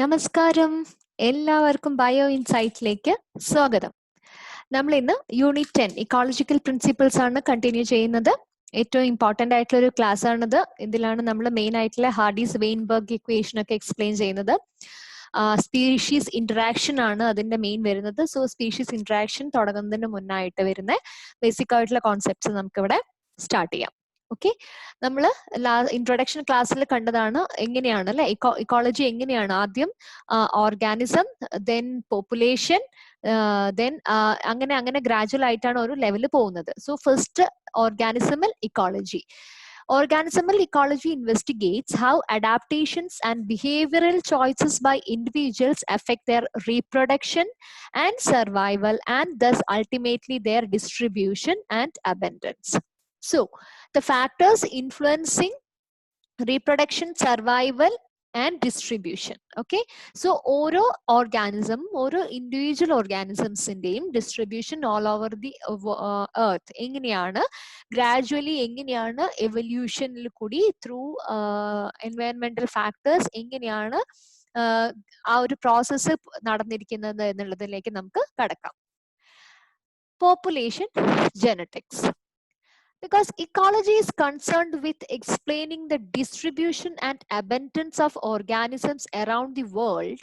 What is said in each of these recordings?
നമസ്കാരം. എല്ലാവർക്കും ബയോ ഇൻസൈറ്റിലേക്ക് സ്വാഗതം. നമ്മൾ ഇന്ന് യൂണിറ്റ് 10 ഇക്കോളജിക്കൽ പ്രിൻസിപ്പിൾസ് ആണ് കണ്ടിന്യൂ ചെയ്യുന്നത്. ഏറ്റവും ഇമ്പോർട്ടന്റ് ആയിട്ടുള്ള ഒരു ക്ലാസ് ആണിത്. ഇതിലാണ് നമ്മൾ മെയിൻ ആയിട്ടുള്ള ഹാർഡീസ് വെയിൻബർഗ് ഇക്വേഷൻ ഒക്കെ എക്സ്പ്ലെയിൻ ചെയ്യുന്നത്. സ്പീഷീസ് ഇന്ററാക്ഷൻ ആണ് അതിന്റെ മെയിൻ വരുന്നത്. സോ സ്പീഷീസ് ഇന്ററാക്ഷൻ തുടങ്ങുന്നതിന് മുന്നായിട്ട് വരുന്ന ബേസിക് ആയിട്ടുള്ള കോൺസെപ്റ്റ്സ് നമുക്കിവിടെ സ്റ്റാർട്ട് ചെയ്യാം. ഓക്കെ, നമ്മൾ ഇൻട്രൊഡക്ഷൻ ക്ലാസ്സിൽ കണ്ടതാണ് എങ്ങനെയാണ് അല്ലെ ഇക്കോളജി എങ്ങനെയാണ്. ആദ്യം ഓർഗാനിസം, ദെൻ പോപ്പുലേഷൻ, ദെൻ അങ്ങനെ അങ്ങനെ ഗ്രാജുവൽ ആയിട്ടാണ് ഒരു ലെവല് പോകുന്നത്. So first organismal ecology. Organismal ecology investigates how adaptations and behavioral choices by individuals affect their reproduction and survival, and thus ultimately their distribution and abundance. So, the factors influencing reproduction, survival, and distribution. Okay, so ഓരോ organism, ഓരോ individual ഓർഗാനിസംസിന്റെയും distribution all over the earth എങ്ങനെയാണ്, gradually എങ്ങനെയാണ് എവല്യൂഷനിൽ കൂടി through എൻവയൺമെന്റൽ factors എങ്ങനെയാണ് ആ ഒരു പ്രോസസ്സ് നടന്നിരിക്കുന്നത് എന്നുള്ളതിലേക്ക് നമുക്ക് കടക്കാം. Population genetics. Because ecology is concerned with explaining the distribution and abundance of organisms around the world,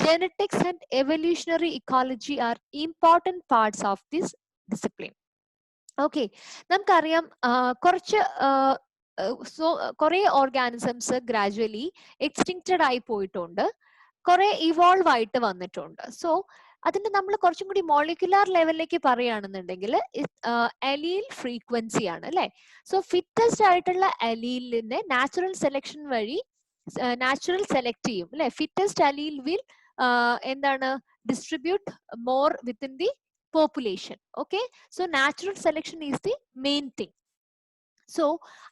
genetics and evolutionary ecology are important parts of this discipline. Okay, നമുക്കറിയാം കുറച്ച് കുറെ organisms gradually എക്സ്റ്റിങ്ക്റ്റഡ് ആയി പോയിട്ടുണ്ട്, കുറെ evolve ആയിട്ട് വന്നിട്ടുണ്ട്. So അതിന്റെ നമ്മൾ കുറച്ചും കൂടി മോളിക്കുലാർ ലെവലിലേക്ക് പറയുകയാണെന്നുണ്ടെങ്കിൽ അലീൽ ഫ്രീക്വൻസി ആണ് അല്ലെ. സോ ഫിറ്റസ്റ്റ് ആയിട്ടുള്ള അലീലിനെ നാച്ചുറൽ സെലക്ഷൻ വഴി നാച്ചുറൽ സെലക്ട് ചെയ്യും അല്ലെ. ഫിറ്റസ്റ്റ് അലീൽ വിൽ എന്താണ് distribute more within the population. Okay, so natural selection is the main thing. So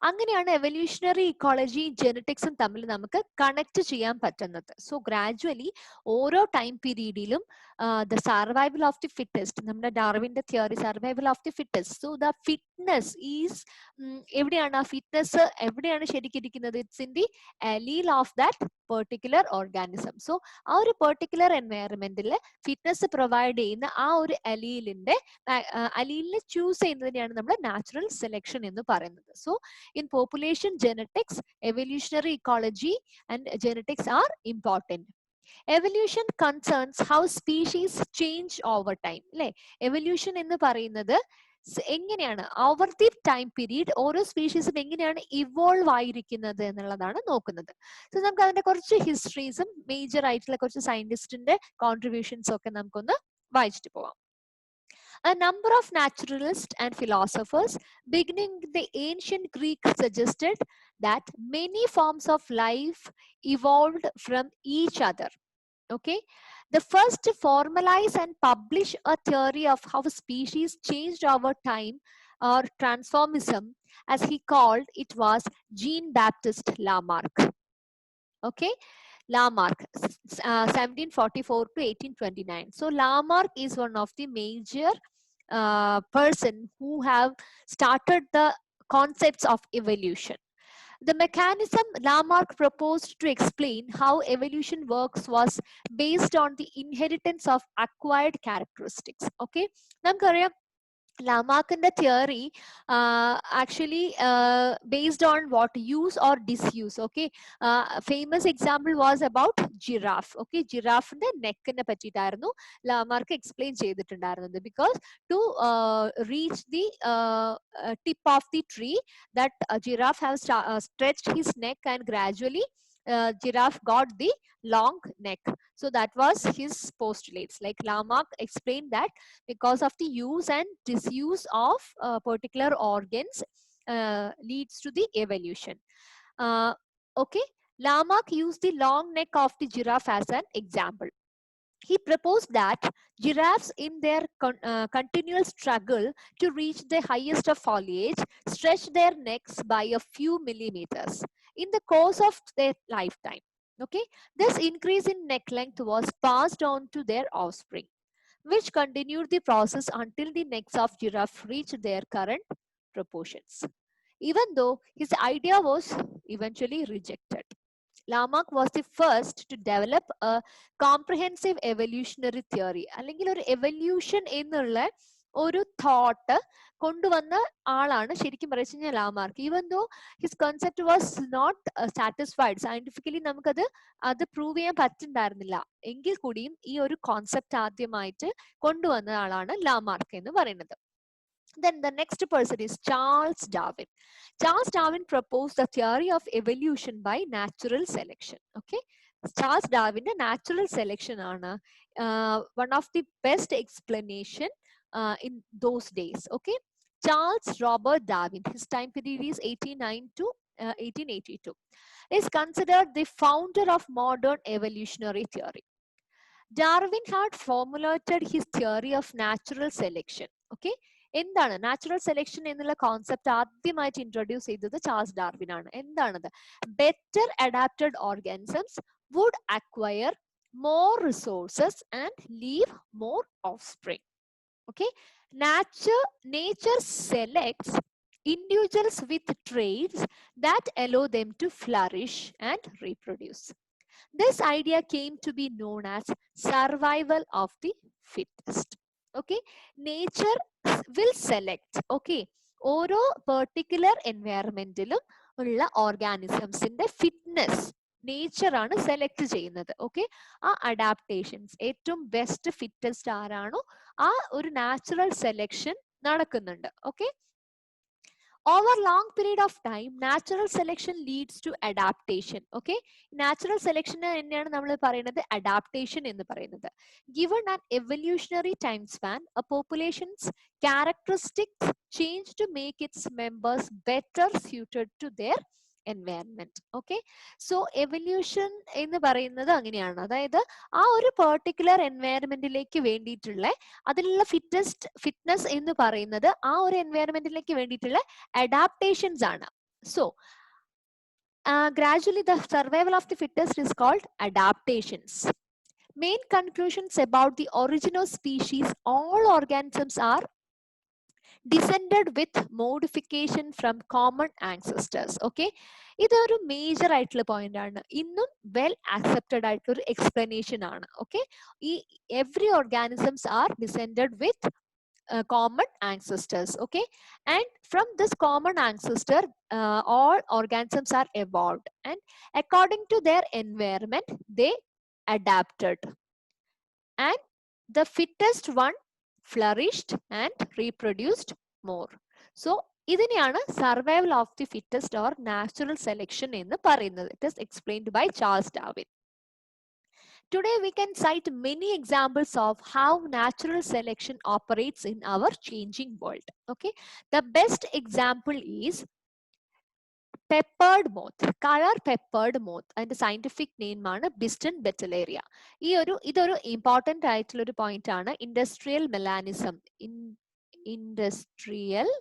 അങ്ങനെയാണ് എവല്യൂഷണറി ഇക്കോളജി ജെനറ്റിക്സും തമ്മിൽ നമുക്ക് കണക്ട് ചെയ്യാൻ പറ്റുന്നത്. സോ ഗ്രാജുവലി ഓരോ ടൈം പീരീഡിലും the survival of the fittest, നമ്മുടെ ഡാർവിന്റെ theory survival of the fittest. So the fitness is എവിടെയാണ്, ആ ഫിറ്റ്നസ് എവിടെയാണ് ശരിക്കിരിക്കുന്നത്? It's in the allele of that particular organism. So ആ ഒരു പെർട്ടിക്കുലർ എൻവയറമെന്റിൽ ഫിറ്റ്നസ് പ്രൊവൈഡ് ചെയ്യുന്ന ആ ഒരു അലീലിനെ ചൂസ് ചെയ്യുന്നതിനെയാണ് നമ്മൾ നാച്ചുറൽ സെലക്ഷൻ എന്ന് പറയുന്നത്. So in population genetics, evolutionary ecology and genetics are important. Evolution concerns how species change over time. അല്ലെ, evolution എന്ന് പറയുന്നത് എങ്ങനെയാണ് ഓവർ ദി ടൈം പീരീഡ് ഓരോ സ്പീഷീസും എങ്ങനെയാണ് ഇവോൾവ് ആയിരിക്കുന്നത് എന്നുള്ളതാണ് നോക്കുന്നത്. സോ നമുക്ക് അതിന്റെ കുറച്ച് ഹിസ്റ്ററീസും മേജർ ആയിട്ടുള്ള കുറച്ച് സയന്റിസ്റ്റിന്റെ കോൺട്രിബ്യൂഷൻസും ഒക്കെ നമുക്കൊന്ന് വായിച്ചിട്ട് പോവാം. A number of naturalists and philosophers, beginning with the ancient Greek, suggested that many forms of life evolved from each other. Okay, the first to formalize and publish a theory of how species changed over time, or transformism as he called it, was Jean-Baptiste Lamarck. Okay, Lamarck, 1744 to 1829. So Lamarck is one of the major person who have started the concepts of evolution. The mechanism Lamarck proposed to explain how evolution works was based on inheritance of acquired characteristics. Okay, നമുക്കറിയാം Lamarck's theory actually based on what use or disuse. Okay, famous example was about giraffe. Okay, giraffe neck ne pattittarunnu Lamarck explain cheyidittundarunnu, because to reach the tip of the tree, that giraffe have stretched his neck, and gradually giraffe got the long neck. So that was his postulates. Like Lamarck explained that because of the use and disuse of particular organs leads to the evolution. Okay, Lamarck used the long neck of the giraffe as an example. He proposed that giraffes, in their continual struggle to reach the highest of foliage, stretch their necks by a few millimeters in the course of their lifetime. Okay, this increase in neck length was passed on to their offspring, which continued the process until the necks of giraffe reached their current proportions, even though his idea was eventually rejected. Lamarck was the first to develop a comprehensive evolutionary theory. അല്ലെങ്കിൽ ഒരു evolution എന്നുള്ള ഒരു thought കൊണ്ടുവന്ന ആളാണ് ശരിക്കും പറയുന്നത് Lamarck. Even though his concept was not satisfied, scientifically നമുക്കത് prove ചെയ്യാൻ പറ്റുന്നുണ്ടായിരുന്നില്ല എങ്കിൽ കൂടിയും ഈ ഒരു കോൺസെപ്റ്റ് ആദ്യമായിട്ട് കൊണ്ടുവന്ന ആളാണ് ലാമാർക്ക് എന്ന് പറയുന്നത്. Then the next person is Charles Darwin. Charles Darwin proposed the theory of evolution by natural selection. Okay, Charles Darwin natural selection ആണ് one of the best explanation in those days. Okay, Charles Robert Darwin, his time period is 1809 to 1882, is considered the founder of modern evolutionary theory. Darwin had formulated his theory of natural selection. Okay, എന്താണ് natural selection എന്നുള്ള concept ആദ്യമായിട്ട് introduce ചെയ്തത് Charles Darwin ആണ്. എന്താണത്? Better adapted organisms would acquire more resources and leave more offspring. Okay, nature selects individuals with traits that allow them to flourish and reproduce. This idea came to be known as survival of the fittest. Okay, nature will select. Okay, ഓരോ particular എൻവയറമെന്റിലും ഉള്ള ഓർഗാനിസംസിന്റെ fitness nature ആണ് select ചെയ്യുന്നത്. Okay, ആ adaptations ഏറ്റവും best fittest ആരാണോ ആ ഒരു natural selection നടക്കുന്നുണ്ട്. Okay, over long period of time natural selection leads to adaptation. Okay, natural selection തന്നെയാണ് നമ്മൾ പറയുന്നത് adaptation എന്ന് പറയുന്നത്. Given an evolutionary time span, a population's characteristics change to make its members better suited to their environment. Okay, so evolution എന്ന് പറയുന്നത് അങ്ങനെയാണ്. അതായത് ആ ഒരു പെർട്ടിക്കുലർ എൻവയറമെന്റിലേക്ക് വേണ്ടിയിട്ടുള്ള അതിലുള്ള ഫിറ്റ്നസ് എന്ന് പറയുന്നത് ആ ഒരു എൻവയറമെന്റിലേക്ക് വേണ്ടിയിട്ടുള്ള adaptations ആണ്. So gradually the survival of the fittest is called adaptations. Main conclusions about the origin of species: all organisms are descended with modification from common ancestors. Okay, ഇതൊരു മേജർ ആയിട്ടുള്ള പോയിന്റ് ആണ്, ഇന്നും വെൽ ആക്സെപ്റ്റഡ് ആയിട്ടുള്ള ഒരു explanation ആണ്. Okay, ഈ every organisms are descended with common ancestors. Okay, and from this common ancestor all organisms are evolved, and according to their environment they adapted, and the fittest one flourished and reproduced more. So ഇതിനെയാണ് survival of the fittest or natural selection എന്ന് പറയുന്നത്. It is explained by Charles Darwin. Today we can cite many examples of how natural selection operates in our changing world. Okay, the best example is peppered moth, color peppered moth. അതിന്റെ scientific name ആണ് ബിസ്റ്റൺ ബെറ്റലേറിയ. ഇതൊരു important ആയിട്ടുള്ള ഒരു point ആണ്. Industrial melanism, industrial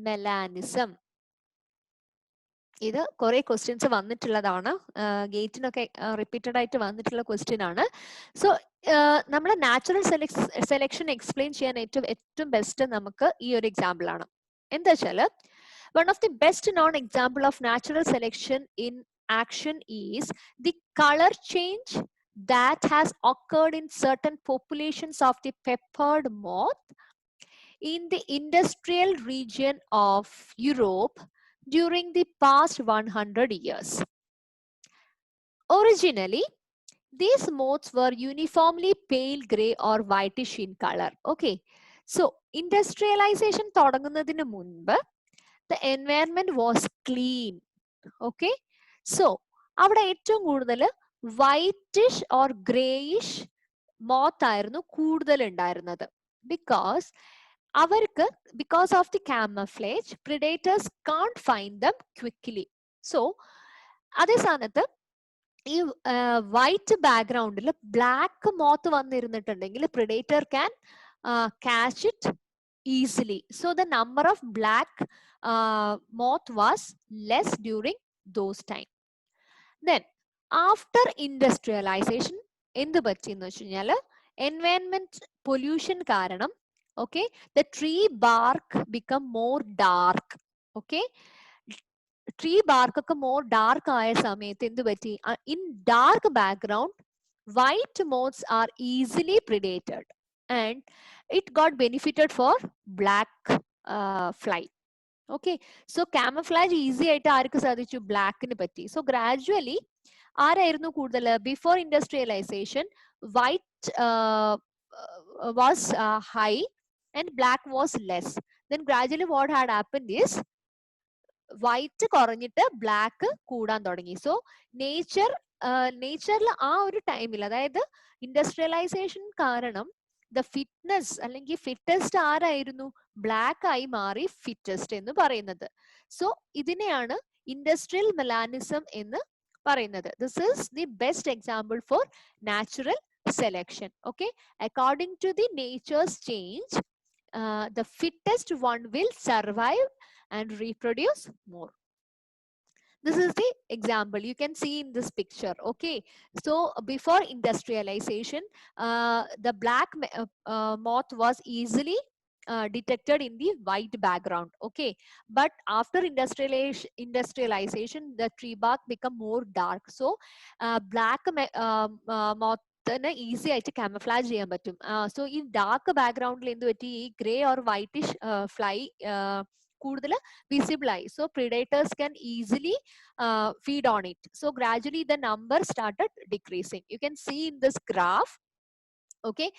melanism ഇത് കുറെ questions വന്നിട്ടുള്ളതാണ്, ഗേറ്റിനൊക്കെ repeated ആയിട്ട് വന്നിട്ടുള്ള ക്വസ്റ്റ്യൻ ആണ്. സോ നമ്മുടെ നാച്ചുറൽ സെലക്ഷൻ എക്സ്പ്ലെയിൻ ചെയ്യാൻ ഏറ്റവും ബെസ്റ്റ് നമുക്ക് ഈ ഒരു എക്സാമ്പിൾ ആണ്. എന്താ വെച്ചാല് one of the best known example of natural selection in action is the color change that has occurred in certain populations of the peppered moth in the industrial region of Europe during the past 100 years. Originally, these moths were uniformly pale gray or whitish in color. Okay, so industrialization തുടങ്ങുന്നതിന് മുൻപ് the environment was clean. Okay, so അവിടെ ഏറ്റവും കൂടുതൽ whitish or greyish moth ആയിരുന്നു കൂടുതൽ ഉണ്ടായിരുന്നത്. because of the camouflage predators can't find them quickly. So അതേ സ്ഥാനത്ത് ഈ വൈറ്റ് ബാക്ക്ഗ്രൗണ്ടിൽ ബ്ലാക്ക് മോത്ത് വന്നിരുന്നിട്ടുണ്ടെങ്കിൽ predator can catch it easily. So the number of black moth was less during those time. Then after industrialization എന്ത് പറ്റിയെന്ന് വെച്ച് കഴിഞ്ഞാൽ environment pollution കാരണം okay the tree bark become more dark. Okay, tree ബാർക്കൊക്കെ more dark ആയ സമയത്ത് എന്ത് പറ്റി? In dark background white moths are easily predated and it got benefited for black fly. Okay, so camouflage easy ആയിട്ട് ആർക്ക് സാധിച്ചു? ബ്ലാക്കിന് പറ്റി. സോ ഗ്രാജുവലി ആരായിരുന്നു കൂടുതൽ? Before industrialisation white was high and black was less. Then gradually what had happened is white കുറഞ്ഞിട്ട് black കൂടാൻ തുടങ്ങി. സോ നേച്ചറിൽ ആ ഒരു ടൈമിൽ, അതായത് ഇൻഡസ്ട്രിയലൈസേഷൻ കാരണം ദ ഫിറ്റ്നസ് അല്ലെങ്കിൽ ഫിറ്റസ്റ്റ് ആരായിരുന്നു? ബ്ലാക്ക് ആയി മാറി ഫിറ്റസ്റ്റ് എന്ന് പറയുന്നത്. സോ ഇതിനെയാണ് ഇൻഡസ്ട്രിയൽ മെലാനിസം എന്ന് പറയുന്നത്. This is the best example for natural selection. Okay, according to the nature's change the fittest one will survive and reproduce more. This is the example you can see in this picture. Okay, so before industrialization the black moth was easily detected in the white background. Okay, but after industrialization the tree bark become more dark. So black moth easy ആയിട്ട് കാമഫ്ലാജ് ചെയ്യാൻ പറ്റും. So ഈ dark ബാക്ക്ഗ്രൗണ്ടിൽ എന്ത് പറ്റി? ഈ grey or whitish fly കൂടുതൽ visible ആയി. So predators can easily feed on it. So gradually the number started decreasing. You can see in this graph. Okay,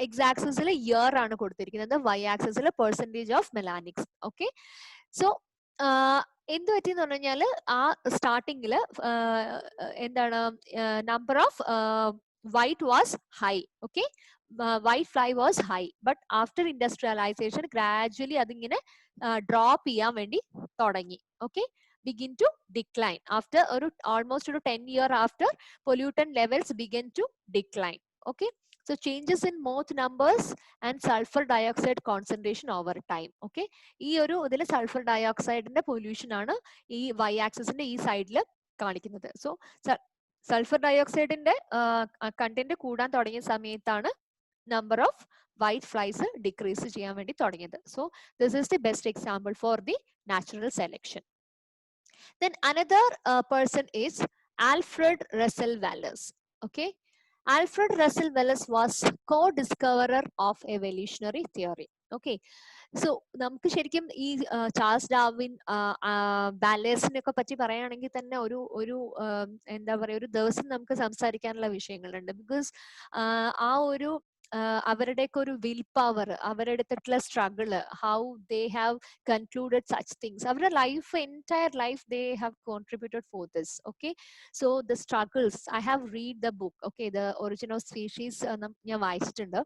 x axis year ആണ് കൊടുത്തിരിക്കുന്നത്, y axis percentage of melanics. Okay, so എന്ത് പറ്റിയെന്ന് പറഞ്ഞു കഴിഞ്ഞാൽ ആ സ്റ്റാർട്ടിങ്ങിൽ എന്താണ് number of white was high. Okay, white fly was high, but after industrialization gradually അതിങ്ങനെ drop ചെയ്യാൻ വേണ്ടി തുടങ്ങി. Okay, begin to decline after almost 10 year after pollutant levels begin to decline. Okay, so changes in moth numbers and sulfur dioxide concentration over time. Okay, ഈ ഒരു ഇതിൽ sulphur ഡയോക്സൈഡിന്റെ pollution ആണ് ഈ y ആക്സിസിന്റെ ഈ സൈഡിൽ കാണിക്കുന്നത്. സോ സൾഫർ ഡയോക്സൈഡിന്റെ കണ്ടന്റ് കൂടാൻ തുടങ്ങിയ സമയത്താണ് number of white flies decrease ചെയ്യാൻ വേണ്ടി തുടങ്ങിയത്. So this is the best example for the natural selection. Then another person is Alfred Russel Wallace. Okay, Alfred Russel Wallace was co-discoverer of evolutionary theory. Okay, so നമുക്ക് ശരിക്കും ഈ Charles Darwin ബാലേഴ്സിനെ ഒക്കെ പറ്റി പറയുകയാണെങ്കിൽ തന്നെ ഒരു എന്താ പറയുക, ഒരു ദിവസം നമുക്ക് സംസാരിക്കാനുള്ള വിഷയങ്ങളുണ്ട്. ബിക്കോസ് ആ ഒരു അവരുടെയൊക്കെ ഒരു വിൽ പവർ, അവരുടെ അടുത്തിട്ടുള്ള struggle, how they have concluded such things, അവരുടെ life, entire life they have contributed for this. Okay, so the struggles, I have read the book. Okay, the origin of species ഞാൻ വായിച്ചിട്ടുണ്ട്.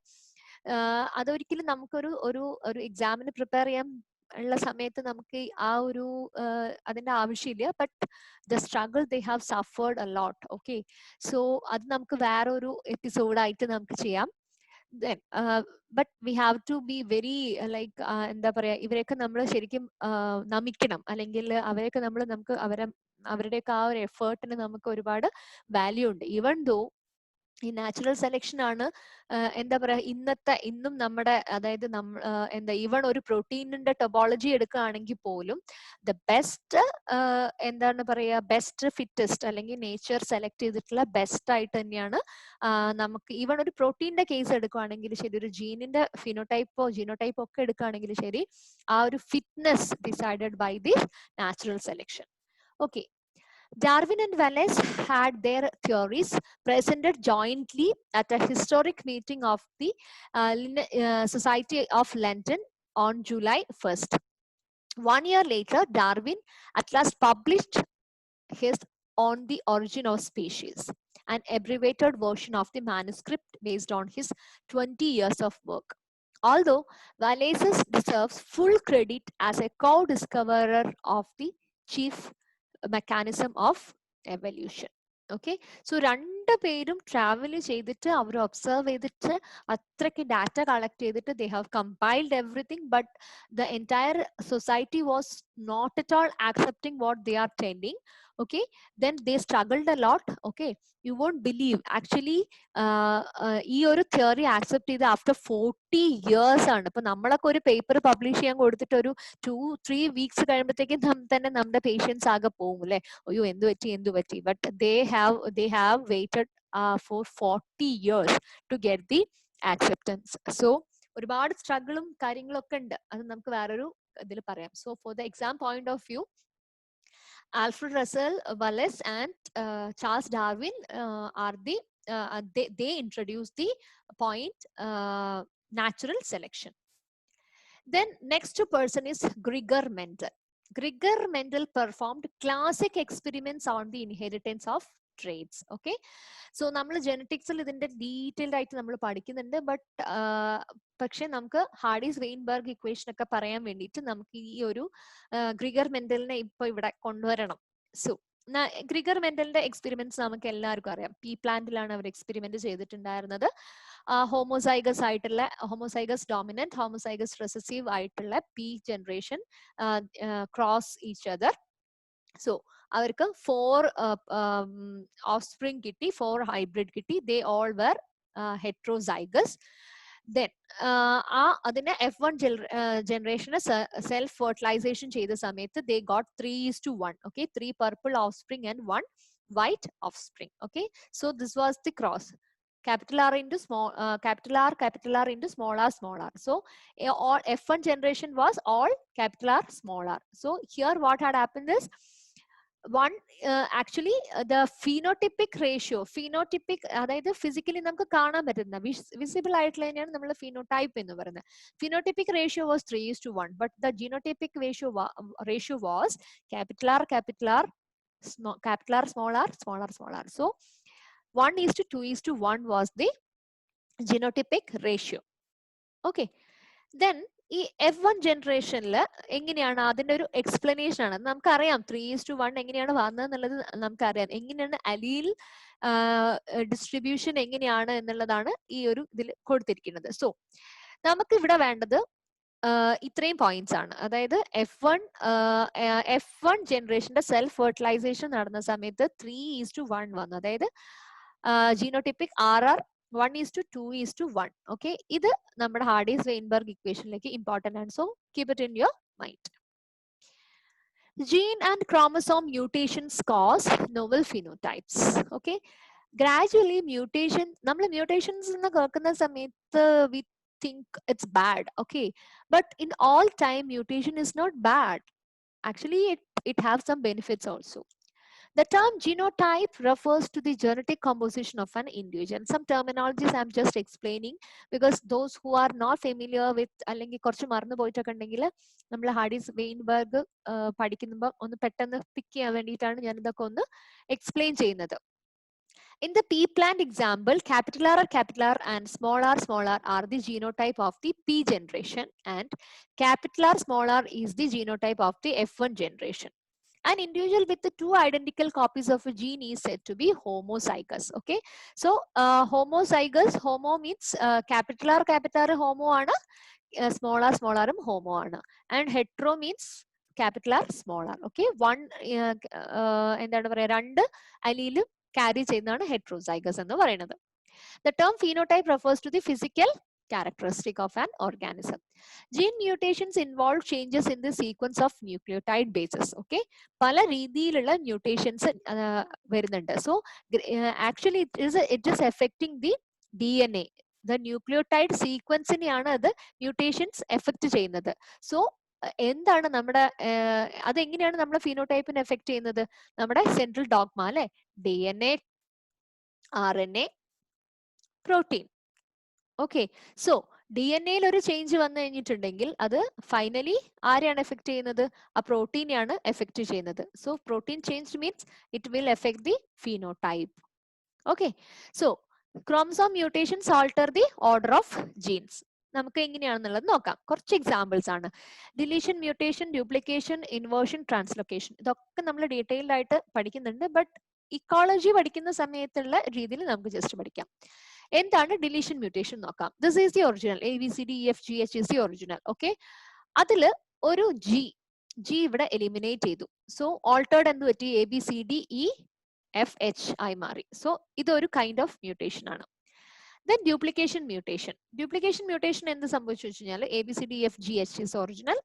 അതൊരിക്കലും നമുക്കൊരു ഒരു എക്സാമിന് prepare ചെയ്യാൻ ഉള്ള സമയത്ത് നമുക്ക് ആ ഒരു അതിന്റെ ആവശ്യമില്ല. But the struggle they have suffered a lot. Okay, so അത് നമുക്ക് വേറൊരു എപ്പിസോഡായിട്ട് നമുക്ക് ചെയ്യാം. Then but we have to be very like എന്താ പറയാ, ഇവരെയൊക്കെ നമ്മൾ ശരിക്കും നമിക്കണം, അല്ലെങ്കിൽ അവരെയൊക്കെ നമുക്ക് അവരുടെയൊക്കെ ആ ഒരു എഫേർട്ടിന് നമുക്ക് ഒരുപാട് വാല്യൂ ഉണ്ട്. ഈവൻ ദോ ഈ നാച്ചുറൽ സെലക്ഷൻ ആണ് എന്താ പറയാ ഇന്നും നമ്മുടെ, അതായത് എന്താ ഈവൺ ഒരു പ്രോട്ടീനിന്റെ ടൊപ്പോളജി എടുക്കുകയാണെങ്കിൽ പോലും ദ ബെസ്റ്റ് എന്താണ് പറയാ, ബെസ്റ്റ് ഫിറ്റസ്റ്റ് അല്ലെങ്കിൽ നേച്ചർ സെലക്ട് ചെയ്തിട്ടുള്ള ബെസ്റ്റ് ആയിട്ട് തന്നെയാണ് നമുക്ക്. ഈവൺ ഒരു പ്രോട്ടീനിന്റെ കേസ് എടുക്കുകയാണെങ്കിൽ ശരി, ഒരു ജീനിന്റെ ഫിനോടൈപ്പോ ജീനോടൈപ്പോ ഒക്കെ എടുക്കുകയാണെങ്കിൽ ശരി, ആ ഒരു fitness decided by the natural selection. Okay, Darwin and Wallace had their theories presented jointly at a historic meeting of the Society of London on July 1st. 1 year later, Darwin at last published his On the Origin of Species, an abbreviated version of the manuscript based on his 20 years of work. Although Wallace deserves full credit as a co-discoverer of the chief mechanism of evolution. Okay, so രണ്ട് പേരും travel ചെയ്തിട്ട് അവർ observe ചെയ്തിട്ട് അത്രയ്ക്ക് data collect ചെയ്തിട്ട് they have compiled everything, but the entire society was not at all accepting what they are telling, okay, then they struggled a lot. Okay, you won't believe actually ഈ ഒരു theory accept ചെയ്ത് after 40 years ആണ്. ഇപ്പൊ നമ്മളൊക്കെ ഒരു paper publish ചെയ്യാൻ കൊടുത്തിട്ട് ഒരു 2-3 weeks കഴിയുമ്പോഴത്തേക്കും തന്നെ നമ്മുടെ പേഷ്യൻസ് ആകെ പോകും അല്ലെ, അയ്യോ എന്തു പറ്റി. But they have waited for 40 years to get the acceptance. So ഒരുപാട് സ്ട്രഗിളും കാര്യങ്ങളും ഒക്കെ ഉണ്ട്, അത് നമുക്ക് വേറൊരു ഇതിൽ പറയാം. So for the exam point of view, Alfred Russel Wallace and Charles Darwin are the they introduced the point natural selection. Then next person is Gregor Mendel. Gregor Mendel performed classic experiments on the inheritance of traits. Okay, so നമ്മൾ ജെനറ്റിക്സിൽ ഇതിന്റെ detailed ആയിട്ട് നമ്മൾ പഠിക്കുന്നുണ്ട്. But പക്ഷെ നമുക്ക് ഹാർഡീസ് Weinberg equation ഒക്കെ പറയാൻ വേണ്ടിയിട്ട് നമുക്ക് ഈ ഒരു ഗ്രിഗർ മെന്റലിനെ ഇപ്പൊ ഇവിടെ കൊണ്ടുവരണം. സോ ഗ്രിഗർ മെന്റലിന്റെ എക്സ്പെരിമെന്റ്സ് നമുക്ക് എല്ലാവർക്കും അറിയാം. പീ പ്ലാന്റിലാണ് അവർ എക്സ്പെരിമെന്റ് ചെയ്തിട്ടുണ്ടായിരുന്നത്. ഹോമോസൈഗസ് ആയിട്ടുള്ള ഹോമോസൈഗസ് ഡോമിനന്റ് ഹോമോസൈഗസ് റിസസീവ് ആയിട്ടുള്ള P generation cross each other. So അവർക്ക് 4 ഓഫ്സ്പ്രിങ് കിട്ടി, 4 ഹൈബ്രിഡ് കിട്ടി. They all were heterozygous. Then അതിനെ F1 ജനറേഷന് സെൽഫ് ഫെർട്ടിലൈസേഷൻ ചെയ്ത സമയത്ത് they got 3:1. okay, 3 purple offspring and 1 white offspring. okay, so this was the cross. Capital R into capital R into small r. So all F1 generation was all capital R small r. So here what had happened is one actually the phenotypic ratio, അതായത് physically നമുക്ക് കാണാൻ പറ്റുന്ന visible ആയിട്ടുള്ളതിനെയാണ് നമ്മൾ phenotype എന്ന് പറയുന്നത്. ഫിനോtypic ratio was 3:1, but the genotypic ratio was capital R small r. So 1:2:1 was the genotypic ratio. Okay, then ഈ F1 ജനറേഷനിൽ എങ്ങനെയാണ് അതിന്റെ ഒരു എക്സ്പ്ലനേഷൻ ആണ് നമുക്കറിയാം. 3:1 എങ്ങനെയാണ് വന്നത് എന്നുള്ളത് നമുക്കറിയാം. എങ്ങനെയാണ് അലീൽ ഡിസ്ട്രിബ്യൂഷൻ എങ്ങനെയാണ് എന്നുള്ളതാണ് ഈ ഒരു ഇതിൽ കൊടുത്തിരിക്കുന്നത്. സോ നമുക്ക് ഇവിടെ വേണ്ടത് ഇത്രയും പോയിന്റ്സ് ആണ്. അതായത് F1 ജനറേഷന്റെ സെൽഫ് ഫെർട്ടിലൈസേഷൻ നടന്ന സമയത്ത് 3:1 വന്നു. അതായത് ജീനോടിപ്പിക് RR 1:2:1. okay, ഇത് നമ്മുടെ ഹാർഡീസ് വെയിൻബർഗ് ഇക്വേഷനിലേക്ക് ഇമ്പോർട്ടന്റ് ആണ്. So keep it in your mind. Gene and chromosome mutations cause novel phenotypes. okay, gradually mutation, നമ്മൾ mutations എന്ന് കേൾക്കുന്ന സമയത്ത് we think it's bad. okay, but in all time mutation is not bad. actually it has some benefits also. The term genotype refers to the genetic composition of an individual. Some terminologies I'm just explaining because those who are not familiar with അല്ലെങ്കിൽ കുറച്ച് മറന്നു പോയിട്ടൊക്കെ ഉണ്ടെങ്കിൽ നമ്മൾ Hardy's Weinberg പഠിക്കുമ്പോൾ ഒന്ന് പെട്ടെന്ന് പിക്ക് ചെയ്യാൻ വേണ്ടിയിട്ടാണ് ഞാൻ ഇതൊക്കെ ഒന്ന് എക്സ്പ്ലെയിൻ ചെയ്യുന്നത്. In the pea plant example, capital R and small r are the genotype of the P generation, and capital R small r is the genotype of the F1 generation. An individual with the 2 identical copies of a gene is said to be homozygous. Okay, so homozygous, homo means capital R homo ആണ്, small r homo ആണ്, and hetero means capital R small r. okay, one എന്താണ് പറയാ, 2 അലീലും carry ചെയ്യുന്നതാണ് heterozygous എന്ന് പറയുന്നത്. The term phenotype refers to the physical characteristic of an organism. Gene mutations involve changes in the sequence of nucleotide bases. okay, പല രീതിയിലുള്ള mutations വരുന്നുണ്ട്. So actually it is affecting the DNA, the nucleotide sequence നെയാണ് അത് mutations affect ചെയ്യുന്നത്. So എന്താണ് നമ്മുടെ അതെങ്ങനെയാണ് നമ്മുടെ ഫിനോടൈപ്പിനെ എഫക്ട് ചെയ്യുന്നത്? നമ്മുടെ സെൻട്രൽ ഡോഗ്മ അല്ലെ, DNA, RNA, protein. Okay, so DNA-യിൽ ഒരു ചേഞ്ച് വന്നു കഴിഞ്ഞിട്ടുണ്ടെങ്കിൽ അത് ഫൈനലി ആരെയാണ് എഫക്ട് ചെയ്യുന്നത്? ആ പ്രോട്ടീനെയാണ് എഫക്ട് ചെയ്യുന്നത്. So protein change means it will effect the phenotype. Okay, so chromosome mutations alter the order of genes. നമുക്ക് എങ്ങനെയാണെന്നുള്ളത് നോക്കാം. കുറച്ച് എക്സാമ്പിൾസ് ആണ്. Deletion, mutation, duplication, inversion, translocation. ഇതൊക്കെ നമ്മൾ ഡീറ്റെയിൽഡ് ആയിട്ട് പഠിക്കുന്നുണ്ട്. ബട്ട് ഇക്കോളജി പഠിക്കുന്ന സമയത്തുള്ള രീതിയിൽ നമുക്ക് ജസ്റ്റ് പഠിക്കാം. എന്താണ് ഡിലീഷൻ, മ്യൂട്ടേഷൻ നോക്കാം. This is the original, ABCDEFGH is the original. Okay, അതില് ഒരു ജി ഇവിടെ എലിമിനേറ്റ് ചെയ്തു. സോ ഓൾട്ടേർഡ് എന്ത് പറ്റി? ABCDEFH ആയി മാറി. സോ ഇതൊരു കൈൻഡ് ഓഫ് മ്യൂട്ടേഷൻ ആണ്. Then duplication mutation. Duplication mutation എന്ത് സംഭവിച്ചു വെച്ച് കഴിഞ്ഞാൽ ABCDEFGH is original,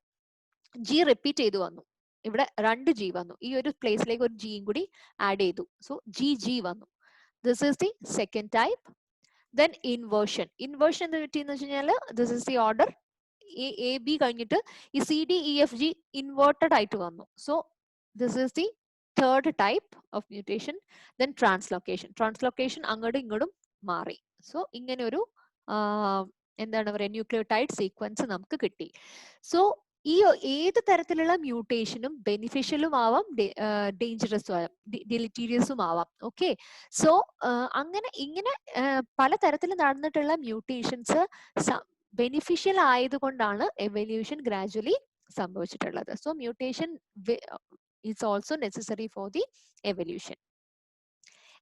G repeat ചെയ്തു വന്നു. ഇവിടെ 2 ജി വന്നു. ഈ ഒരു പ്ലേസിലേക്ക് ഒരു ജിയും കൂടി ആഡ് ചെയ്തു. സോ ജി വന്നു. This is the second type. Then inversion. Inversion എന്ത് പറ്റിയെന്ന് വെച്ച് കഴിഞ്ഞാൽ this is the order A B കഴിഞ്ഞിട്ട് ഈ CDEFG ഇൻവേർട്ടഡ് ആയിട്ട് വന്നു. So this is the third type of mutation. Then translocation. Translocation അങ്ങോട്ടും ഇങ്ങോട്ടും മാറി. സോ ഇങ്ങനെ ഒരു എന്താണ് പറയുക, ന്യൂക്ലിയോടൈഡ് സീക്വൻസ് നമുക്ക് കിട്ടി. സോ ഈ ഏത് തരത്തിലുള്ള മ്യൂട്ടേഷനും ബെനിഫിഷ്യലും ആവാം, ഡേഞ്ചറസും ആവാം, ഡിലിറ്റീരിയസും ആവാം. ഓക്കെ, സോ അങ്ങനെ ഇങ്ങനെ പല തരത്തിൽ നടന്നിട്ടുള്ള മ്യൂട്ടേഷൻസ് ബെനിഫിഷ്യൽ ആയതുകൊണ്ടാണ് എവല്യൂഷൻ ഗ്രാജുവലി സംഭവിച്ചിട്ടുള്ളത്. So mutation is also necessary for the evolution.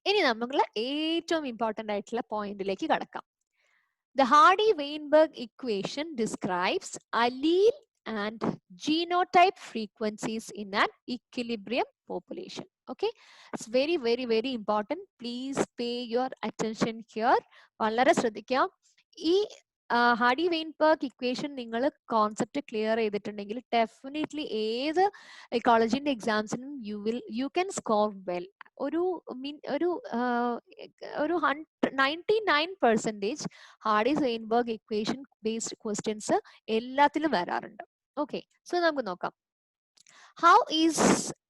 ഇനി നമ്മൾ ഏറ്റവും ഇമ്പോർട്ടന്റ് ആയിട്ടുള്ള പോയിന്റിലേക്ക് കടക്കാം. The Hardy-Weinberg equation describes allele and genotype frequencies in an equilibrium population. Okay, it's very, very, very important. Please pay your attention here. വളരെ ശ്രദ്ധിക്കാം. ഈ Hardy-Weinberg equation നിങ്ങൾ കോൺസെപ്റ്റ് ക്ലിയർ ചെയ്തിട്ടുണ്ടെങ്കിൽ ഡെഫിനറ്റ്ലി ഏത് കോളേജിന്റെ എക്സാംസിനും you can score well. ഒരു 99% Hardy-Weinberg equation based questions എല്ലാത്തിലും വരാറുണ്ട്. ഓക്കെ, സോ നമുക്ക് നോക്കാം. How is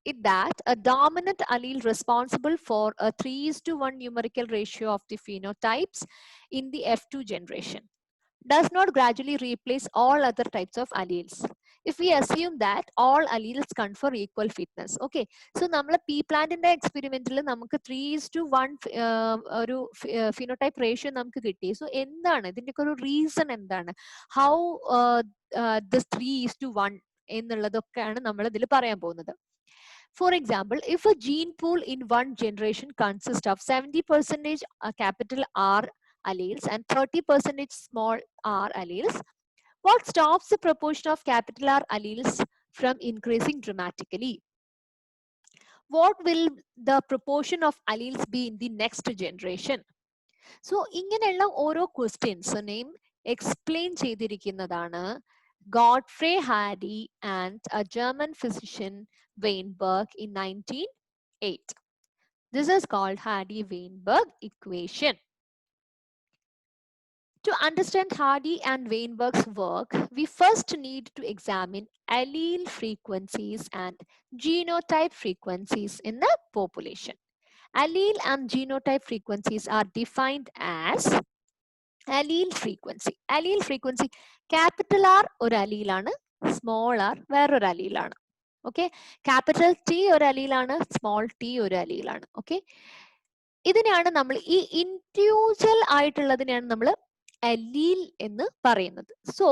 it that a dominant allele responsible for a 3:1 numerical ratio of the phenotypes in the F2 generation does not gradually replace all other types of alleles if we assume that all alleles confer equal fitness? Okay, so നമ്മൾ P പ്ലാന്റിന്റെ എക്സ്പെരിമെന്റിൽ നമുക്ക് 3:1 ഒരു phenotype ratio നമുക്ക് കിട്ടി. So എന്താണ് ഇതിന്റെ ഒരു reason? എന്താണ് ഹൗ ദിസ് 3:1 എന്നുള്ളതൊക്കെയാണ് നമ്മൾ ഇതിൽ പറയാൻ പോകുന്നത്. For example, if a gene pool in one generation consists of 70% capital R alleles and 30% small r alleles, what stops the proportion of capital R alleles from increasing dramatically? What will the proportion of alleles be in the next generation? So ഇങ്ങനെയുള്ള ഓരോ ക്വസ്റ്റ്യൻസിനെയും explain ചെയ്തിരിക്കുന്നതാണ് Godfrey Hardy and a German physician Weinberg in 1908. This is called Hardy-Weinberg equation. To understand Hardy and Weinberg's work, we first need to examine allele frequencies and genotype frequencies in the population. Allele and genotype frequencies are defined as allele frequency. Allele frequency, capital R ഒരു allele ആണ്, small r വേറൊരു allele ആണ്. Okay, capital T ഒരു allele ആണ്, small t ഒരു allele ആണ്. Okay, ഇതിനെയാണ് നമ്മൾ ഈ ഇൻഡിവിജ്വൽ ആയിട്ടുള്ളതിനെയാണ് നമ്മൾ allele എന്ന് പറയുന്നത്. സോ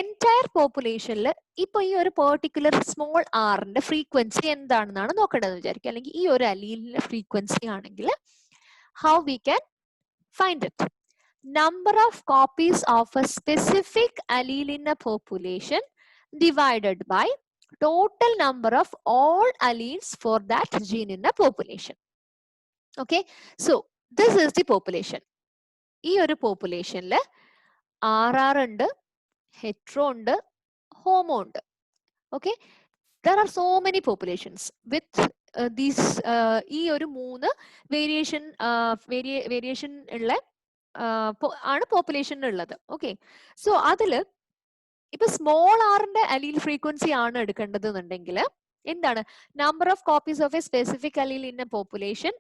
എൻറ്റയർ പോപ്പുലേഷനിൽ ഇപ്പൊ ഈ ഒരു പെർട്ടിക്കുലർ സ്മോൾ ആറിന്റെ ഫ്രീക്വൻസി എന്താണെന്നാണ് നോക്കേണ്ടതെന്ന് വിചാരിക്കുക. അല്ലെങ്കിൽ ഈ ഒരു allele ഫ്രീക്വൻസി ആണെങ്കിൽ how we can find it? Number of copies of a specific allele in a population divided by total number of all alleles for that gene in a population. Okay, so this is the population. ഈ ഒരു പോപ്പുലേഷനിൽ RR ഉണ്ട്, hetero ഉണ്ട്, homo ഉണ്ട്. Okay, there are so many populations with these ഈ ഒരു 3 variation ഉള്ള ആണ് population ഉള്ളത്. ഓക്കെ, സോ അതില് ഇപ്പൊ സ്മോൾ ആറിന്റെ അലീൽ ഫ്രീക്വൻസി ആണ് എടുക്കേണ്ടത് എന്നുണ്ടെങ്കിൽ എന്താണ് number of copies of A specific അലീൽ in a population.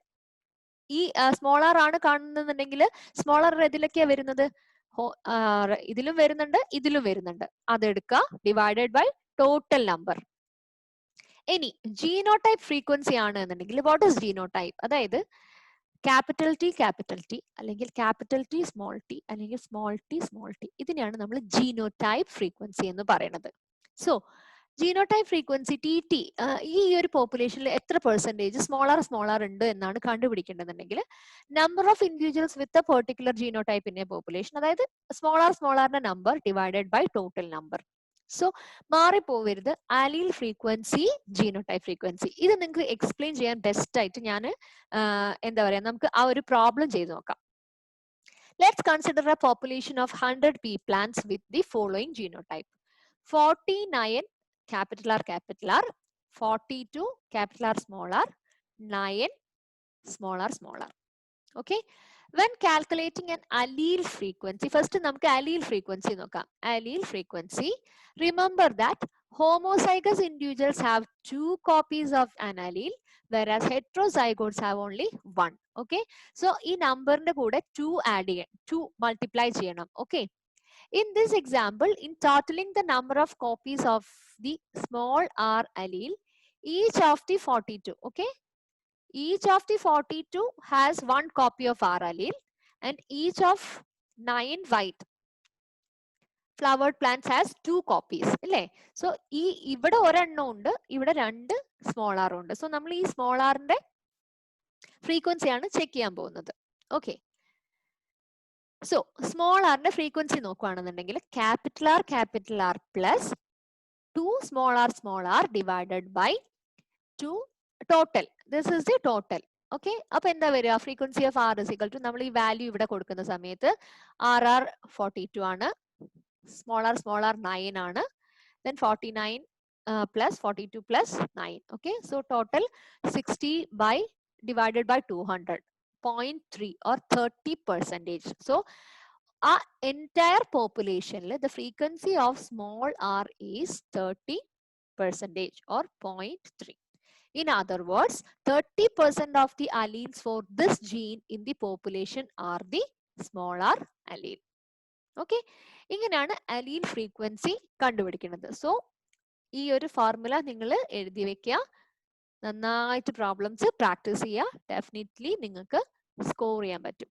ഈ സ്മോൾ ആർ ആണ് കാണുന്നുണ്ടെങ്കിൽ സ്മോൾ ആർ ഇതിലൊക്കെയാ വരുന്നത്, ഇതിലും വരുന്നുണ്ട്, ഇതിലും വരുന്നുണ്ട്. അതെടുക്കുക, ഡിവൈഡഡ് ബൈ ടോട്ടൽ നമ്പർ. ഇനി ജീനോടൈപ്പ് ഫ്രീക്വൻസി ആണ് എന്നുണ്ടെങ്കിൽ വാട്ട് ഇസ് ജീനോടൈപ്പ്? അതായത് ക്യാപിറ്റൽ ടി അല്ലെങ്കിൽ ക്യാപിറ്റൽ ടി അല്ലെങ്കിൽ സ്മോൾ ടി ഇതിനെയാണ് നമ്മൾ ജീനോടൈപ്പ് ഫ്രീക്വൻസി എന്ന് പറയുന്നത്. സോ ജീനോടൈപ്പ് ഫ്രീക്വൻസി TT ഈ ഒരു പോപ്പുലേഷനിൽ എത്ര പെർസെന്റേജ് സ്മോൾ ആർ ഉണ്ട് എന്നാണ് കണ്ടുപിടിക്കേണ്ടതുണ്ടെങ്കിൽ number of individuals with a particular genotype in a population, അതായത് സ്മോൾ ആറിന്റെ number divided by total number. So മാറിപ്പോവരുത് അലീൽ ഫ്രീക്വൻസി ജീനോടൈപ്പ് ഫ്രീക്വൻസി. ഇത് നിങ്ങൾക്ക് എക്സ്പ്ലെയിൻ ചെയ്യാൻ ബെസ്റ്റ് ആയിട്ട് ഞാൻ എന്താ പറയാ, നമുക്ക് ആ ഒരു പ്രോബ്ലം ചെയ്ത് നോക്കാം. Let's consider a population of 100 pea plants with the following genotype. 49 capital R, 42 capital R small r, 9 small r small r. Okay. When calculating an allele frequency, first നമുക്ക് allele frequency നോക്കാം. Allele frequency, remember that homozygous individuals have 2 copies of an allele, whereas heterozygotes have only 1. Okay. So ഈ നമ്പറിന്റെ കൂടെ 2 add ചെയ്യണം, 2 multiply ചെയ്യണം. Okay. In this example, in totaling the number of copies of the small r allele, each of the 42, okay, each of the 42 has 1 copy of R allele, and each of 9 white flowered plants has 2 copies. So, ഇവിടെ ഒരെണ്ണം ഉണ്ട്, ഇവിടെ 2 small r ഉണ്ട്. So, നമ്മൾ ഈ small r ന്റെ frequency ആണ് check ചെയ്യാൻ പോകുന്നത്. Okay. So, small r ന്റെ frequency നോക്കുകയാണെന്നുണ്ടെങ്കിൽ capital R plus 2 small r divided by 2 total. This is the total. Okay. അപ്പൊ എന്താ വരിക? Frequency of R is equal to, നമ്മൾ ഈ വാല്യൂ ഇവിടെ കൊടുക്കുന്ന സമയത്ത് ആർ 42 ആണ്, സ്മോൾ ആർ 9 ആണ്, then 49 plus 42 plus 9. Okay. So total 60 by divided by 200, 0.3 or 30%. So our entire population, the frequency of small r is 30% or 0.3. In other words, 30% of the alleles for this gene in the population are the small r allele. Okay. ഇങ്ങനെയാണ് allele frequency കണ്ടുപിടിക്കുന്നത്. So ഈ ഒരു formula നിങ്ങൾ എഴുതി വെക്കുക, നന്നായിട്ട് problems practice ചെയ്യുക, definitely നിങ്ങൾക്ക് സ്കോർ ചെയ്യാൻ പറ്റും.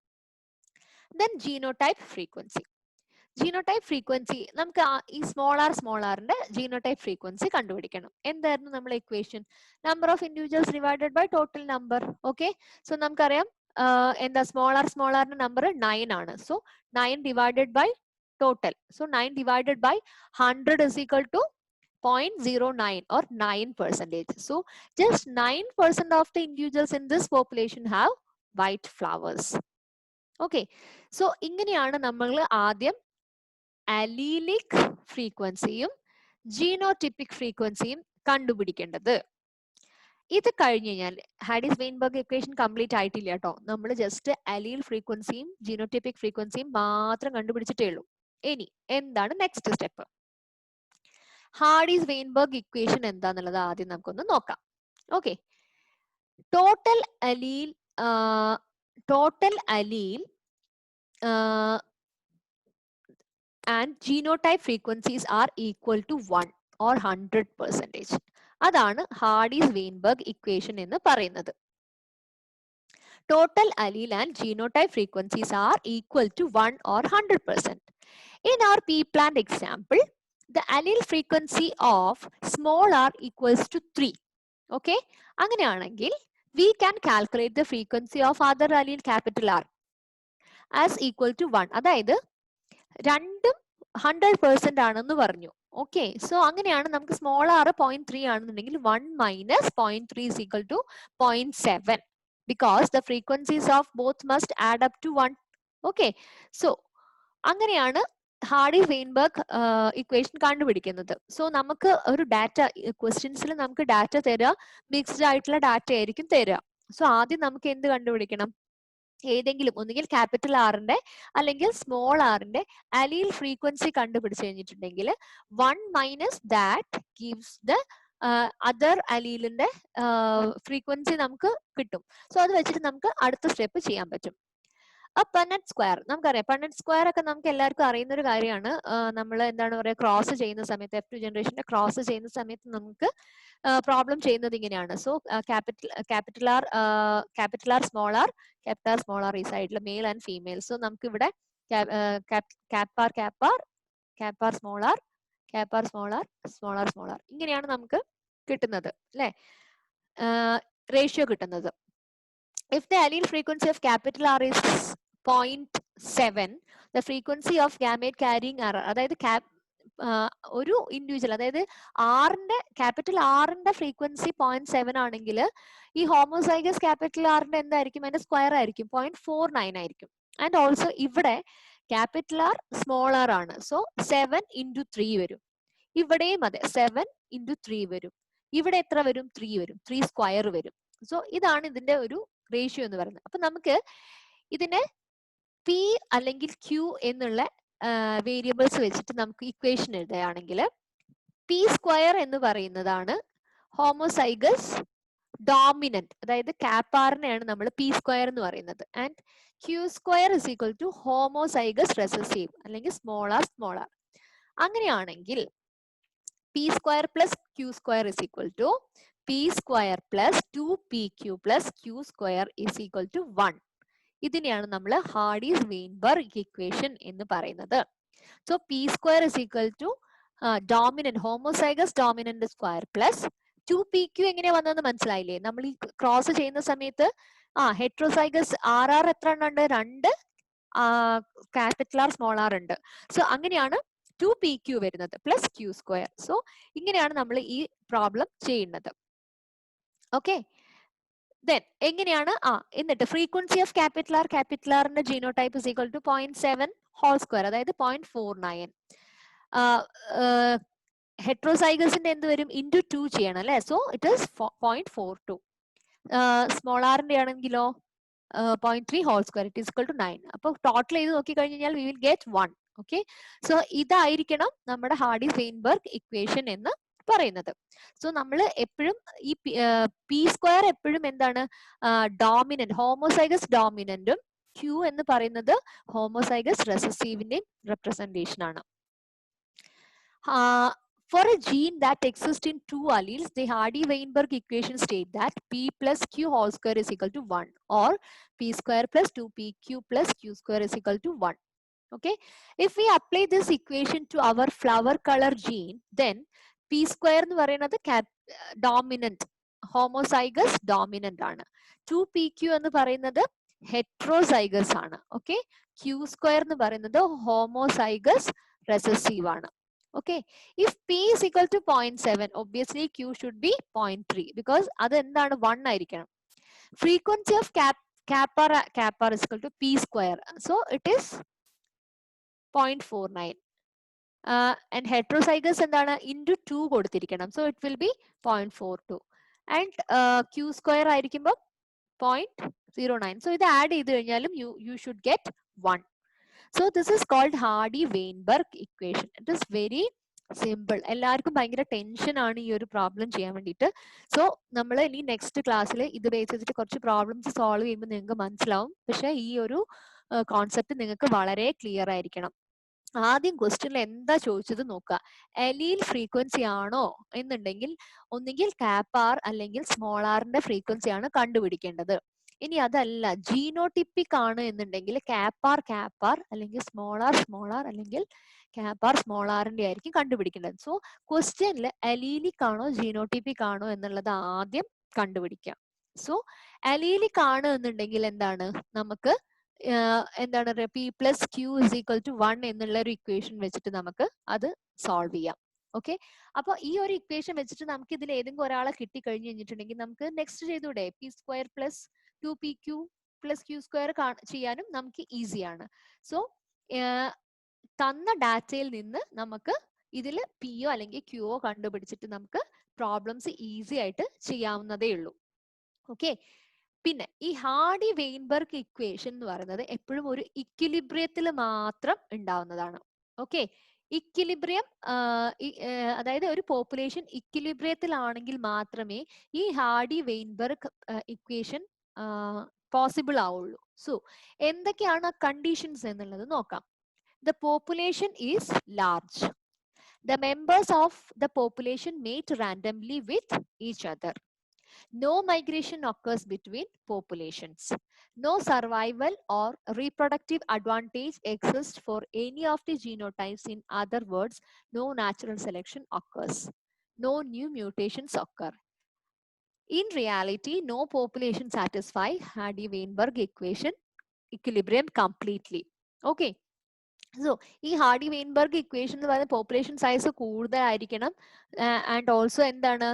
Then genotype frequency. Genotype frequency, നമുക്ക് ഈ സ്മോൾ ആറിന്റെ genotype frequency കണ്ടുപിടിക്കണം. എന്തായിരുന്നു നമ്മുടെ equation? Number of individuals divided by total number. Okay. So നമുക്കറിയാം എന്താ സ്മോൾ ആറിന്റെ നമ്പർ 9 ആണ്. So 9 divided by total. So 9 divided by 100 is equal to 0.09 or 9%. So just 9% of the individuals in this population have white flowers. Okay. So ഇങ്ങനെയാണ് നമ്മൾ ആദ്യം അലീലിക് ഫ്രീക്വൻസിയും ജീനോടിപ്പിക് ഫ്രീക്വൻസിയും കണ്ടുപിടിക്കേണ്ടത്. ഇത് കഴിഞ്ഞ് കഴിഞ്ഞാൽ ഹാഡിസ് വെയിൻബർഗ് ഇക്വേഷൻ കംപ്ലീറ്റ് ആയിട്ടില്ല കേട്ടോ. നമ്മൾ ജസ്റ്റ് അലീൽ ഫ്രീക്വൻസിയും ജീനോടിപ്പിക് ഫ്രീക്വൻസിയും മാത്രം കണ്ടുപിടിച്ചിട്ടേ ഉള്ളൂ. ഇനി എന്താണ് നെക്സ്റ്റ് സ്റ്റെപ്പ്? ഹാഡിസ് വെയിൻബർഗ് ഇക്വേഷൻ എന്താന്നുള്ളത് ആദ്യം നമുക്കൊന്ന് നോക്കാം. Okay. Total അലീൽ and genotype frequencies are equal to 1 or 100%. അതാണ് ഹാഡിസ് വെയിൻബർഗ് ഇക്വേഷൻ എന്ന് പറയുന്നത്. Total allele and genotype frequencies are equal to 1 or 100%. In our pea plant example, the allele frequency of small r equals to 3. Okay. അങ്ങനെയാണെങ്കിൽ we can calculate the frequency of other allele capital R as equal to 1. അതായത് രണ്ടും 100% ആണെന്ന് പറഞ്ഞു. Okay. So അങ്ങനെയാണ് നമുക്ക് small R 0.3 ആണെന്നുണ്ടെങ്കിൽ 1 minus 0.3 is equal to 0.7 because the frequencies of both must add up to 1. Okay. So അങ്ങനെയാണ് ഹാഡിസ് Weinberg equation കണ്ടുപിടിക്കുന്നത്. So നമുക്ക് ഒരു ഡാറ്റ ക്വസ്റ്റ്യൻസിൽ നമുക്ക് ഡാറ്റ തരിക, മിക്സ്ഡ് ആയിട്ടുള്ള ഡാറ്റ ആയിരിക്കും തരിക. സോ ആദ്യം നമുക്ക് എന്ത് കണ്ടുപിടിക്കണം? ഏതെങ്കിലും ഒന്നുകിൽ ക്യാപിറ്റൽ ആറിന്റെ അല്ലെങ്കിൽ സ്മോൾ ആറിന്റെ അലീൽ ഫ്രീക്വൻസി കണ്ടുപിടിച്ചു കഴിഞ്ഞിട്ടുണ്ടെങ്കിൽ 1 minus that gives the other അലീലിന്റെ ഫ്രീക്വൻസി നമുക്ക് കിട്ടും. സോ അത് വെച്ചിട്ട് നമുക്ക് അടുത്ത സ്റ്റെപ്പ് ചെയ്യാൻ പറ്റും. പണ്ണറ്റ് സ്ക്വയർ നമുക്കറിയാം. പണ്ണറ്റ് സ്ക്വയർ ഒക്കെ നമുക്ക് എല്ലാവർക്കും അറിയുന്ന ഒരു കാര്യമാണ്. നമ്മൾ എന്താണ് പറയുക, ക്രോസ് ചെയ്യുന്ന സമയത്ത് F2 ജനറേഷന്റെ ക്രോസ് ചെയ്യുന്ന സമയത്ത് നമുക്ക് പ്രോബ്ലം ചെയ്യുന്നത് ഇങ്ങനെയാണ്. So capital R small R ഈ സൈഡിൽ മെയിൽ ആൻഡ് ഫീമെയിൽ. സോ നമുക്ക് ഇവിടെ ക്യാപ്പാർ സ്മോൾ ആർ ഇങ്ങനെയാണ് നമുക്ക് കിട്ടുന്നത് അല്ലെ, റേഷ്യോ കിട്ടുന്നത്. If the allele frequency of capital R is 0.7, the frequency of gamete carrying R, അതായത് ഒരു ഇൻഡിവിജ്വൽ, അതായത് ആറിന്റെ ക്യാപിറ്റൽ ആറിന്റെ ഫ്രീക്വൻസി 0.7 ആണെങ്കിൽ ഈ ഹോമോസൈഗസ് ക്യാപിറ്റൽ ആറിന്റെ എന്തായിരിക്കും, അതിന്റെ സ്ക്വയർ ആയിരിക്കും 0.49 ആയിരിക്കും. ആൻഡ് ഓൾസോ ഇവിടെ ക്യാപിറ്റൽ ആർ സ്മോൾ ആർ ആണ്, സോ 7 into 3 വരും. ഇവിടെയും അതെ 7 into 3 വരും. ഇവിടെ എത്ര വരും? 3 വരും, 3 സ്ക്വയർ വരും. സോ ഇതാണ് ഇതിന്റെ ഒരു റേഷ്യോ എന്ന് പറയുന്നത്. അപ്പൊ നമുക്ക് ഇതിനെ പി അല്ലെങ്കിൽ ക്യൂ എന്നുള്ള വേരിയബിൾസ് വെച്ചിട്ട് നമുക്ക് ഇക്വേഷൻ എഴുതുകയാണെങ്കിൽ പി സ്ക്വയർ എന്ന് പറയുന്നതാണ് ഹോമോസൈഗസ് ഡോമിനന്റ്, അതായത് കാപ്പാറിനെയാണ് നമ്മൾ പി സ്ക്വയർ എന്ന് പറയുന്നത്. And Q square is equal to homozygous recessive അല്ലെങ്കിൽ സ്മോൾ ആർ സ്മോൾ ആർ. അങ്ങനെയാണെങ്കിൽ P square plus Q square is equal to P square plus 2pq plus Q square is equal to 1. ഇതിനെയാണ് നമ്മൾ Hardy's Weinberg equation എന്ന് പറയുന്നത്. So P square is equal to dominant homozygous dominant square plus 2pq എങ്ങനെയാ വന്നതെന്ന് മനസ്സിലായില്ലേ? നമ്മൾ ഈ cross ചെയ്യുന്ന സമയത്ത് ഹെട്രോസൈഗസ് ആർ എത്ര എണ്ണം ഉണ്ട്? 2 ക്യാപിറ്റൽ ആർ സ്മോൾ ആർ ഉണ്ട്. സോ അങ്ങനെയാണ് 2pq വരുന്നത് പ്ലസ് ക്യൂ സ്ക്വയർ. സോ ഇങ്ങനെയാണ് നമ്മൾ ഈ പ്രോബ്ലം ചെയ്യുന്നത്. ഓക്കെ, ദെൻ എങ്ങനെയാണ് എന്നിട്ട് ഫ്രീക്വൻസി ഓഫ് ക്യാപിറ്റൽ ആറിന്റെ genotype is equal to 0.7 whole square, അതായത് 0.49. ഹെട്രോസൈഗസിന്റെ എന്ത് വരും? ഇൻറ്റു 2 ചെയ്യണം അല്ലെ, സോ ഇറ്റ് ഈസ് 0.42. സ്മോൾ ആറിന്റെ ആണെങ്കിലോ 0.3 whole square it is equal to 9. അപ്പൊ ടോട്ടൽ ചെയ്ത് നോക്കി കഴിഞ്ഞാൽ we will get 1. Okay, so ഇതായിരിക്കണം നമ്മുടെ ഹാർഡീസ് വെയിൻബർഗ് ഇക്വേഷൻ എന്ന് പറയുന്നത്. സോ നമ്മൾ എപ്പോഴും ഈ പി സ്ക്വയർ എപ്പോഴും എന്താണ്? ഡോമിനന്റ് ഹോമോസൈഗസ് ഡോമിനന്റും ക്യൂ എന്ന് പറയുന്നത് ഹോമോസൈഗസ് റെസസീവിന്റെയും റെപ്രസെന്റേഷൻ ആണ്. For a gene that exists in 2 alleles, the Hardy-Weinberg equation state that P plus Q whole square is equal to 1 or P square plus 2PQ plus Q square is equal to 1. Okay, if we apply this equation to our flower color gene, then P square എന്ന് പറയുന്നത് dominant homozygous dominant ആണ്. 2PQ എന്ന് പറയുന്നത് heterozygous ആണ്. Okay, Q square എന്ന് പറയുന്നത് homozygous recessive ആണ്. Okay, if P is equal to 0.7, obviously Q should be 0.3 because അത് എന്താണ് 1 ആയിരിക്കണം. Frequency of kappa is equal to P square, so it is 0.49. And heterozygous എന്താണ്? Into 2 കൊടുത്തിരിക്കണം, so it will be 0.42. And Q square ആയിരിക്കുമ്പോൾ 0.09. So ഇത് add ചെയ്ത് കഴിഞ്ഞാലും you should get 1. So this is called Hardy-Weinberg equation. It is very simple. എല്ലാവർക്കും ഭയങ്കര tension ആണ് ഈ ഒരു പ്രോബ്ലം ചെയ്യാൻ വേണ്ടിയിട്ട്. സോ നമ്മൾ ഇനി നെക്സ്റ്റ് ക്ലാസ്സിൽ ഇത് ബേസ് ചെയ്തിട്ട് കുറച്ച് പ്രോബ്ലംസ് സോൾവ് ചെയ്യുമ്പോൾ നിങ്ങൾക്ക് മനസ്സിലാവും. പക്ഷെ ഈ ഒരു കോൺസെപ്റ്റ് നിങ്ങൾക്ക് വളരെ ക്ലിയർ ആയിരിക്കണം. ആദ്യം ക്വസ്റ്റ്യനിൽ എന്താ ചോദിച്ചത് നോക്കുക. എലീൽ ഫ്രീക്വൻസി ആണോ എന്നുണ്ടെങ്കിൽ ഒന്നുകിൽ കാപ്പാർ അല്ലെങ്കിൽ സ്മോൾ ആറിന്റെ ഫ്രീക്വൻസി ആണ് കണ്ടുപിടിക്കേണ്ടത്. ഇനി അതല്ല ജീനോട്ടിപ്പിക് ആണ് എന്നുണ്ടെങ്കിൽ കാപ്പാർ അല്ലെങ്കിൽ സ്മോൾ ആർ അല്ലെങ്കിൽ കാപ്പാർ സ്മോൾ ആറിന്റെ ആയിരിക്കും കണ്ടുപിടിക്കേണ്ടത്. സോ ക്വസ്റ്റ്യനിൽ അലീലിക് ആണോ ജീനോട്ടിപ്പിക് ആണോ എന്നുള്ളത് ആദ്യം കണ്ടുപിടിക്കാം. സോ അലീലിക് ആണ് എന്നുണ്ടെങ്കിൽ എന്താണ്, നമുക്ക് എന്താണ് P plus Q is equal to 1 എന്നുള്ള ഒരു ഇക്വേഷൻ വെച്ചിട്ട് നമുക്ക് അത് സോൾവ് ചെയ്യാം. ഓക്കെ, അപ്പൊ ഈ ഒരു ഇക്വേഷൻ വെച്ചിട്ട് നമുക്ക് ഇതിൽ ഏതെങ്കിലും ഒരാളെ കിട്ടിക്കഴിഞ്ഞു കഴിഞ്ഞിട്ടുണ്ടെങ്കിൽ നമുക്ക് നെക്സ്റ്റ് ചെയ്തൂടെ? P square plus 2pq plus Q square ചെയ്യാനും നമുക്ക് ഈസിയാണ്. സോ തന്ന ഡാറ്റയിൽ നിന്ന് നമുക്ക് ഇതിൽ പിയോ അല്ലെങ്കിൽ ക്യൂയോ കണ്ടുപിടിച്ചിട്ട് നമുക്ക് പ്രോബ്ലംസ് ഈസി ആയിട്ട് ചെയ്യാവുന്നതേ ഉള്ളൂ. ഓക്കെ, പിന്നെ ഈ ഹാർഡി-വെയിൻബർഗ് ഇക്വേഷൻ എന്ന് പറയുന്നത് എപ്പോഴും ഒരു ഇക്വിലിബ്രിയത്തിൽ മാത്രം ഉണ്ടാവുന്നതാണ്. ഓക്കെ, ഇക്വിലിബ്രിയം അതായത് ഒരു പോപ്പുലേഷൻ ഇക്വിലിബ്രിയത്തിലാണെങ്കിൽ മാത്രമേ ഈ ഹാർഡി-വെയിൻബർഗ് ഇക്വേഷൻ പോസിബിൾ ആവുള്ളൂ. സോ എന്തൊക്കെയാണ് കണ്ടീഷൻസ് എന്നുള്ളത് നോക്കാം. The population is large. The members of the population mate randomly with each other. No migration occurs between populations. No survival or reproductive advantage exists for any of the genotypes. In other words, no natural selection occurs. No new mutations occur. In reality, no population satisfy Hardy-Weinberg equation equilibrium completely. Okay. So ഈ hardy Weinberg equation എന്ന് പറയുന്ന population size കൂടുതലായിരിക്കണം, and also എന്താണ്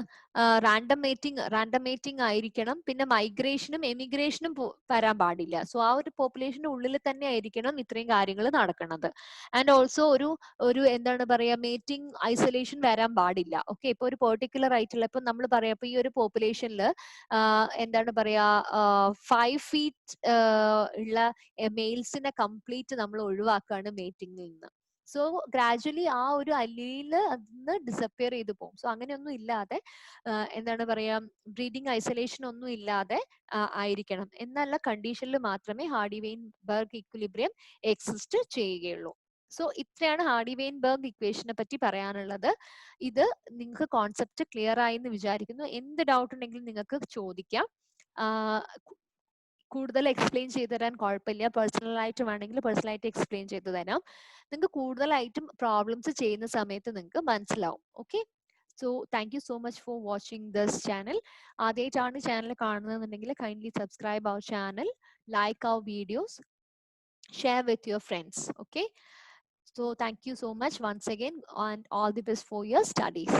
റാൻഡമേറ്റിംഗ് ആയിരിക്കണം, പിന്നെ മൈഗ്രേഷനും എമിഗ്രേഷനും വരാൻ പാടില്ല. So ആ ഒരു പോപ്പുലേഷന്റെ ഉള്ളിൽ തന്നെ ആയിരിക്കണം ഇത്രയും കാര്യങ്ങൾ നടക്കുന്നത്. ആൻഡ് ഓൾസോ ഒരു എന്താണ് പറയാ മേറ്റിംഗ് ഐസൊലേഷൻ വരാൻ പാടില്ല. ഓക്കെ, ഇപ്പൊ ഒരു പെർട്ടിക്കുലർ ആയിട്ടുള്ള ഇപ്പൊ നമ്മൾ പറയാം ഇപ്പൊ ഈ ഒരു പോപ്പുലേഷനിൽ എന്താണ് പറയാ 5 feet ഉള്ള മെയിൽസിനെ കംപ്ലീറ്റ് നമ്മൾ ഒഴിവാക്കുകയാണ് മേറ്റിംഗിൽ നിന്ന്. സോ ഗ്രാജുവലി ആ ഒരു അല്ലീല് അതിന്ന് ഡിസപ്പിയർ ചെയ്ത് പോകും. സോ അങ്ങനെയൊന്നും ഇല്ലാതെ എന്താണ് പറയാ ബ്രീഡിങ് ഐസൊലേഷൻ ഒന്നും ഇല്ലാതെ ആയിരിക്കണം എന്നുള്ള കണ്ടീഷനിൽ മാത്രമേ ഹാർഡി വെയിൻബർഗ് ഇക്വിലിബ്രിയം എക്സിസ്റ്റ് ചെയ്യുകയുള്ളൂ. സോ ഇത്രയാണ് ഹാർഡി വെയിൻബർഗ് ഇക്വേഷനെ പറ്റി പറയാനുള്ളത്. ഇത് നിങ്ങൾക്ക് കോൺസെപ്റ്റ് ക്ലിയർ ആയി എന്ന് വിചാരിക്കുന്നു. എന്ത് ഡൗട്ട് ഉണ്ടെങ്കിലും നിങ്ങൾക്ക് ചോദിക്കാം. കൂടുതൽ എക്സ്പ്ലെയിൻ ചെയ്തു തരാൻ കുഴപ്പമില്ല. പേഴ്സണലായിട്ട് വേണമെങ്കിൽ പേഴ്സണലായിട്ട് എക്സ്പ്ലെയിൻ ചെയ്തു തരാം. നിങ്ങൾക്ക് കൂടുതലായിട്ടും പ്രോബ്ലംസ് ചെയ്യുന്ന സമയത്ത് നിങ്ങൾക്ക് മനസ്സിലാവും. Okay, so thank you so much for watching this channel. ആദ്യമായിട്ടാണ് ചാനൽ കാണുന്നതെന്നുണ്ടെങ്കിൽ kindly subscribe our channel, like our videos, share with your friends. Okay, so thank you so much once again, and all the best for your studies.